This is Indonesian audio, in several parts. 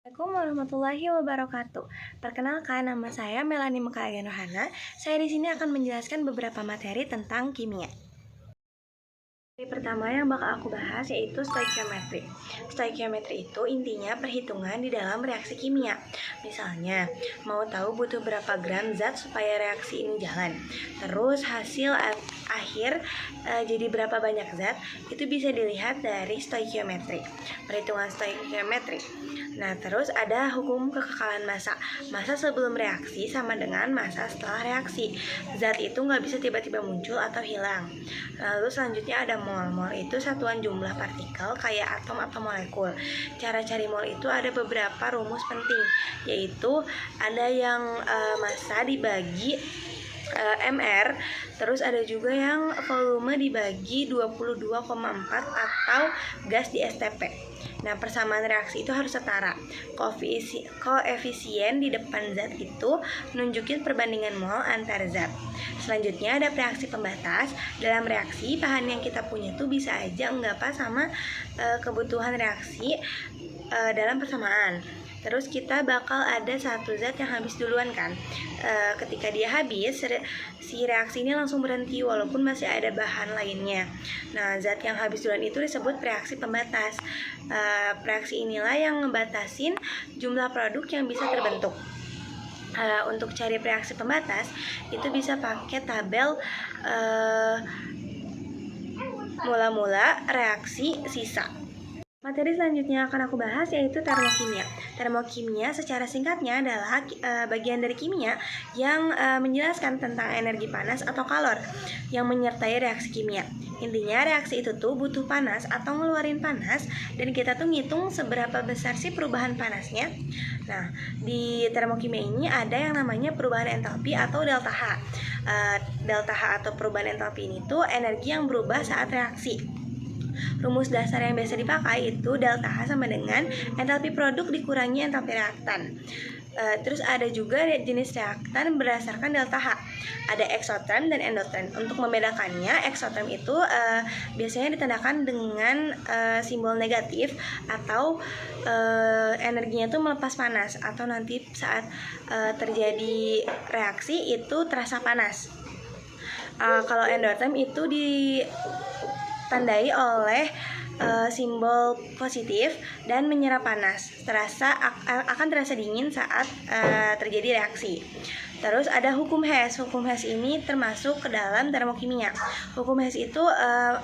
Assalamualaikum warahmatullahi wabarakatuh. Perkenalkan, nama saya Melani Mekaagen Rohana. Saya di sini akan menjelaskan beberapa materi tentang kimia. Materi pertama yang bakal aku bahas yaitu stoichiometry. Stoichiometry itu intinya perhitungan di dalam reaksi kimia. Misalnya, mau tahu butuh berapa gram zat supaya reaksi ini jalan. Terus hasil akhir jadi berapa banyak zat, itu bisa dilihat dari stoichiometry. Perhitungan stoichiometry. Nah, terus ada hukum kekekalan massa. Massa sebelum reaksi sama dengan massa setelah reaksi. Zat itu nggak bisa tiba-tiba muncul atau hilang. Lalu selanjutnya ada mol. Mol itu satuan jumlah partikel kayak atom atau molekul. Cara cari mol itu ada beberapa rumus penting, yaitu ada yang massa dibagi mR, terus ada juga yang volume dibagi 22,4 atau gas di STP. Nah, persamaan reaksi itu harus setara. Koefisien di depan zat itu nunjukin perbandingan mol antar zat. Selanjutnya ada reaksi pembatas. Dalam reaksi, bahan yang kita punya tuh bisa aja enggak pas sama kebutuhan reaksi dalam persamaan. Terus kita bakal ada satu zat yang habis duluan kan. Ketika dia habis, si reaksi ini langsung berhenti walaupun masih ada bahan lainnya. Nah, zat yang habis duluan itu disebut reaksi pembatas. Reaksi inilah yang ngebatasin jumlah produk yang bisa terbentuk. Untuk cari reaksi pembatas itu bisa pakai tabel mula-mula, reaksi, sisa. Materi selanjutnya akan aku bahas yaitu termokimia. Termokimia secara singkatnya adalah bagian dari kimia yang menjelaskan tentang energi panas atau kalor yang menyertai reaksi kimia. Intinya reaksi itu tuh butuh panas atau ngeluarin panas, dan kita tuh ngitung seberapa besar sih perubahan panasnya. Nah, di termokimia ini ada yang namanya perubahan entalpi atau delta H. Delta H atau perubahan entalpi ini tuh energi yang berubah saat reaksi. Rumus dasar yang biasa dipakai itu delta H sama dengan entalpi produk dikurangi entalpi reaktan. Terus ada juga jenis reaktan berdasarkan delta H. Ada eksoterm dan endoterm. Untuk membedakannya, eksoterm itu biasanya ditandakan dengan simbol negatif atau energinya itu melepas panas, atau nanti saat terjadi reaksi itu terasa panas. Kalau endoterm itu ditandai oleh simbol positif dan menyerap panas, akan terasa dingin saat terjadi reaksi. Terus ada hukum Hess. Hukum Hess ini termasuk ke dalam termokimia. Hukum Hess itu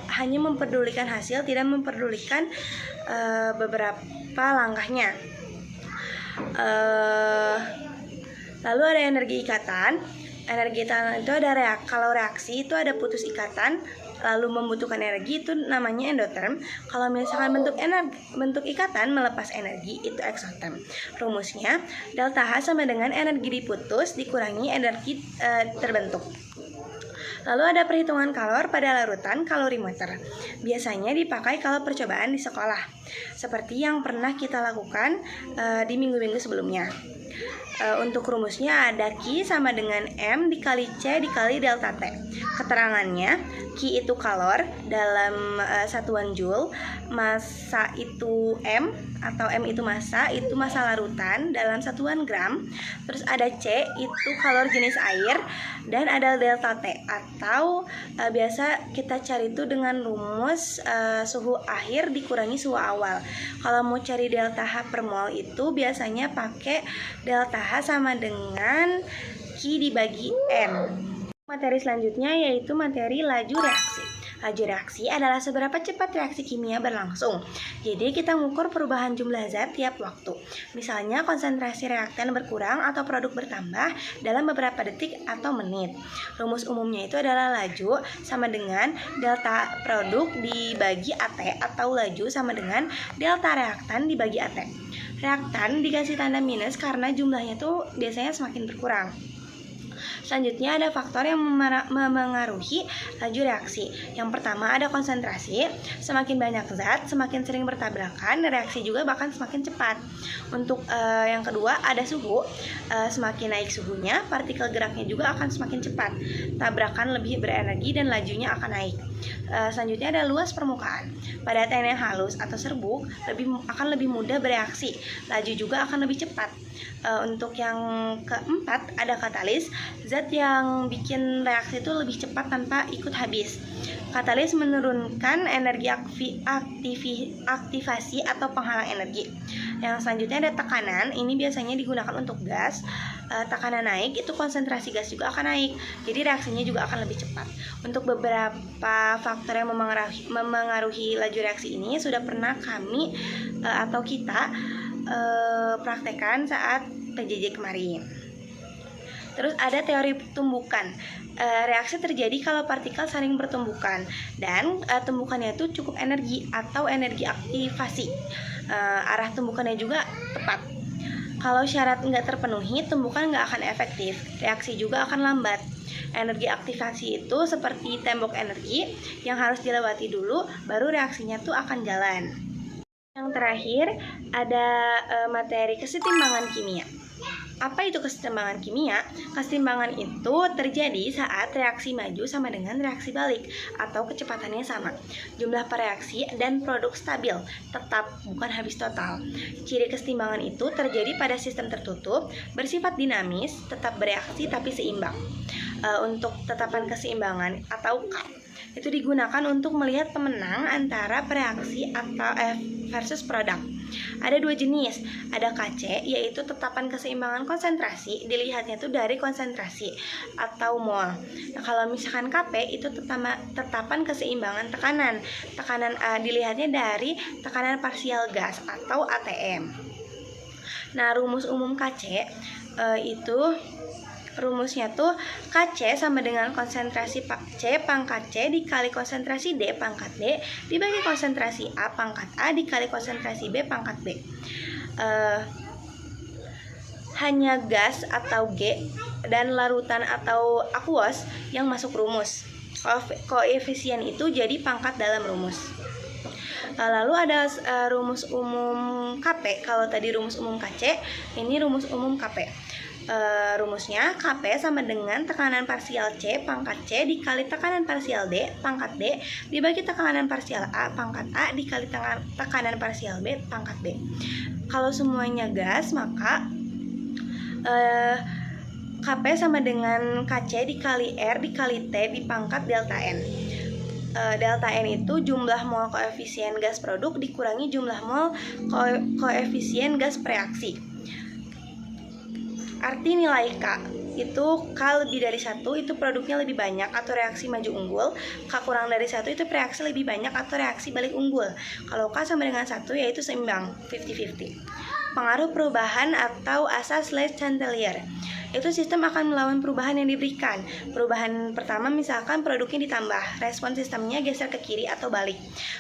hanya memperdulikan hasil, tidak memperdulikan beberapa langkahnya. Lalu ada energi ikatan. Energi ikatan itu ada kalau reaksi itu ada putus ikatan lalu membutuhkan energi, itu namanya endoterm. Kalau misalkan bentuk ikatan melepas energi, itu eksoterm. Rumusnya delta H sama dengan energi diputus dikurangi energi terbentuk. Lalu ada perhitungan kalor pada larutan kalorimeter. Biasanya dipakai kalau percobaan di sekolah, seperti yang pernah kita lakukan di minggu-minggu sebelumnya. Untuk rumusnya ada Q sama dengan M dikali C dikali delta T. Keterangannya, Q itu kalor dalam satuan joule, massa itu M atau M itu massa larutan dalam satuan gram. Terus ada C itu kalor jenis air, dan ada delta T atau biasa kita cari itu dengan rumus suhu akhir dikurangi suhu awal. Kalau mau cari delta H per mol itu biasanya pakai delta H sama dengan Q dibagi M. Materi selanjutnya yaitu materi laju reaksi. Laju reaksi adalah seberapa cepat reaksi kimia berlangsung. Jadi kita mengukur perubahan jumlah zat tiap waktu. Misalnya konsentrasi reaktan berkurang atau produk bertambah dalam beberapa detik atau menit. Rumus umumnya itu adalah laju sama dengan delta produk dibagi AT, atau laju sama dengan delta reaktan dibagi AT. Reaktan dikasih tanda minus karena jumlahnya tuh biasanya semakin berkurang. Selanjutnya ada faktor yang memengaruhi laju reaksi. Yang pertama ada konsentrasi. Semakin banyak zat, semakin sering bertabrakan, reaksi juga bahkan semakin cepat. Untuk yang kedua ada suhu. Semakin naik suhunya, partikel geraknya juga akan semakin cepat. Tabrakan lebih berenergi dan lajunya akan naik. Selanjutnya ada luas permukaan. Pada tanah yang halus atau serbuk akan lebih mudah bereaksi. Laju juga akan lebih cepat. Untuk yang keempat ada katalis. Zat yang bikin reaksi itu lebih cepat tanpa ikut habis. Katalis menurunkan energi aktivasi atau penghalang energi. Yang selanjutnya ada tekanan. Ini biasanya digunakan untuk gas. Tekanan naik itu konsentrasi gas juga akan naik. Jadi reaksinya juga akan lebih cepat. Untuk beberapa faktor yang memengaruhi laju reaksi ini sudah pernah kami atau kita praktekkan saat PJJ kemarin. Terus ada teori tumbukan. Reaksi terjadi kalau partikel saling bertumbukan dan tumbukannya itu cukup energi atau energi aktivasi. Arah tumbukannya juga tepat. Kalau syarat nggak terpenuhi, tumbukan nggak akan efektif. Reaksi juga akan lambat. Energi aktivasi itu seperti tembok energi yang harus dilewati dulu, baru reaksinya tuh akan jalan. Yang terakhir ada materi kesetimbangan kimia. Apa itu kesetimbangan kimia? Kesetimbangan itu terjadi saat reaksi maju sama dengan reaksi balik atau kecepatannya sama. Jumlah pereaksi dan produk stabil, tetap, bukan habis total. Ciri kesetimbangan itu terjadi pada sistem tertutup, bersifat dinamis, tetap bereaksi tapi seimbang. Untuk tetapan keseimbangan atau K itu digunakan untuk melihat pemenang antara pereaksi atau versus produk. Ada dua jenis, ada KC yaitu tetapan keseimbangan konsentrasi, dilihatnya tuh dari konsentrasi atau mol. Nah, kalau misalkan KP itu tetapan keseimbangan tekanan. Tekanan dilihatnya dari tekanan parsial gas atau ATM. Nah, rumus umum KC itu rumusnya tuh KC sama dengan konsentrasi C pangkat C dikali konsentrasi D pangkat D dibagi konsentrasi A pangkat A dikali konsentrasi B pangkat B. Hanya gas atau G dan larutan atau aqueous yang masuk rumus. Koefisien itu jadi pangkat dalam rumus. Lalu ada rumus umum KP. Kalau tadi rumus umum KC, ini rumus umum KP. Rumusnya KP sama dengan tekanan parsial C pangkat C dikali tekanan parsial D pangkat D dibagi tekanan parsial A pangkat A dikali tekanan parsial B pangkat B. Kalau semuanya gas, maka KP sama dengan KC dikali R dikali T dipangkat delta N. Delta N itu jumlah mol koefisien gas produk dikurangi jumlah mol koefisien gas reaksi. Arti nilai K itu K lebih dari 1 itu produknya lebih banyak atau reaksi maju unggul. K kurang dari 1 itu reaksi lebih banyak atau reaksi balik unggul. Kalau K sama dengan 1 yaitu seimbang, 50-50. Pengaruh perubahan atau asas-Chandelier. Itu sistem akan melawan perubahan yang diberikan. Perubahan pertama misalkan produknya ditambah, respon sistemnya geser ke kiri atau balik.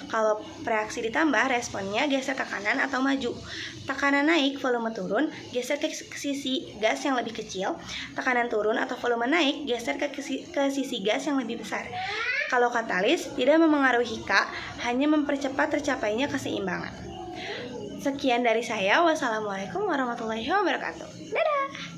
Kalau reaksi ditambah, responnya geser ke kanan atau maju. Tekanan naik, volume turun, geser ke sisi gas yang lebih kecil. Tekanan turun atau volume naik, geser ke sisi gas yang lebih besar. Kalau katalis tidak memengaruhi K, hanya mempercepat tercapainya keseimbangan. Sekian dari saya. Wassalamualaikum warahmatullahi wabarakatuh. Dadah.